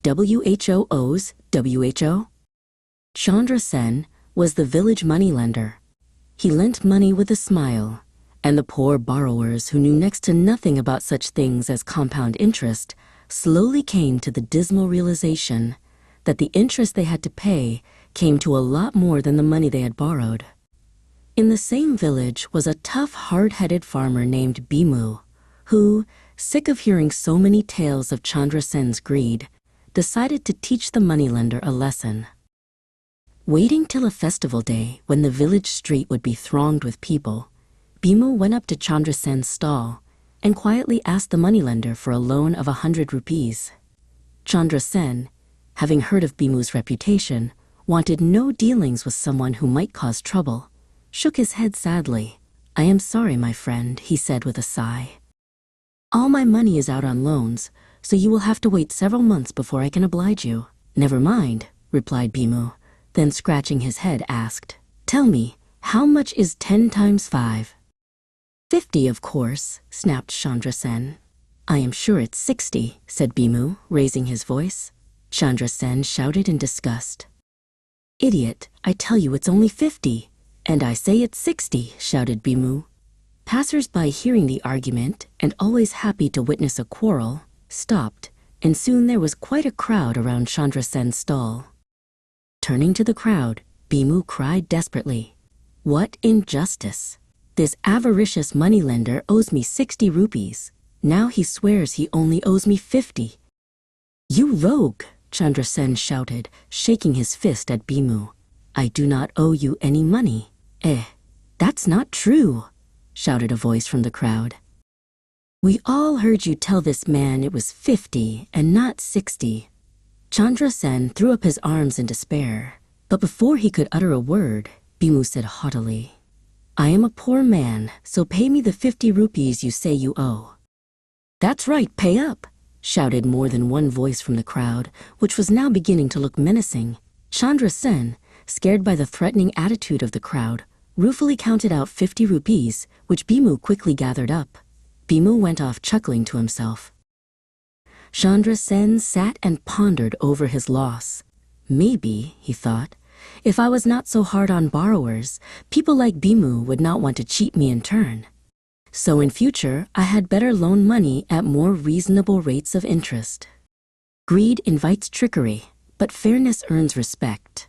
WHO OWES, WHO? Chandra Sen was the village moneylender. He lent money with a smile, and the poor borrowers who knew next to nothing about such things as compound interest slowly came to the dismal realization that the interest they had to pay came to a lot more than the money they had borrowed. In the same village was a tough, hard-headed farmer named Bhimoo, who, sick of hearing so many tales of Chandra Sen's greed, decided to teach the moneylender a lesson. Waiting till a festival day when the village street would be thronged with people, Bhimoo went up to Chandra Sen's stall and quietly asked the moneylender for a loan of 100 rupees. Chandra Sen, having heard of Bhimoo's reputation, wanted no dealings with someone who might cause trouble, shook his head sadly. "I am sorry, my friend," he said with a sigh. "All my money is out on loans, so you will have to wait several months before I can oblige you." "Never mind," replied Bhimoo, then scratching his head asked, "Tell me, how much is 10 times 5? 50, of course," snapped Chandra Sen. "I am sure it's 60, said Bhimoo, raising his voice. Chandra Sen shouted in disgust. "Idiot, I tell you it's only 50. "And I say it's 60, shouted Bhimoo. Passers-by hearing the argument, and always happy to witness a quarrel, stopped, and soon there was quite a crowd around Chandra Sen's stall. Turning to the crowd, Bhimoo cried desperately, "What injustice! This avaricious moneylender owes me 60 rupees. Now he swears he only owes me 50. "You rogue!" Chandra Sen shouted, shaking his fist at Bhimoo. "I do not owe you any money." That's not true," shouted a voice from the crowd. "We all heard you tell this man it was 50 and not 60. Chandra Sen threw up his arms in despair, but before he could utter a word, Bhimoo said haughtily, "I am a poor man, so pay me the 50 rupees you say you owe." "That's right, pay up," shouted more than one voice from the crowd, which was now beginning to look menacing. Chandra Sen, scared by the threatening attitude of the crowd, ruefully counted out 50 rupees, which Bhimoo quickly gathered up. Bhimoo went off chuckling to himself. Chandra Sen sat and pondered over his loss. Maybe, he thought, if I was not so hard on borrowers, people like Bhimoo would not want to cheat me in turn. So in future, I had better loan money at more reasonable rates of interest. Greed invites trickery, but fairness earns respect.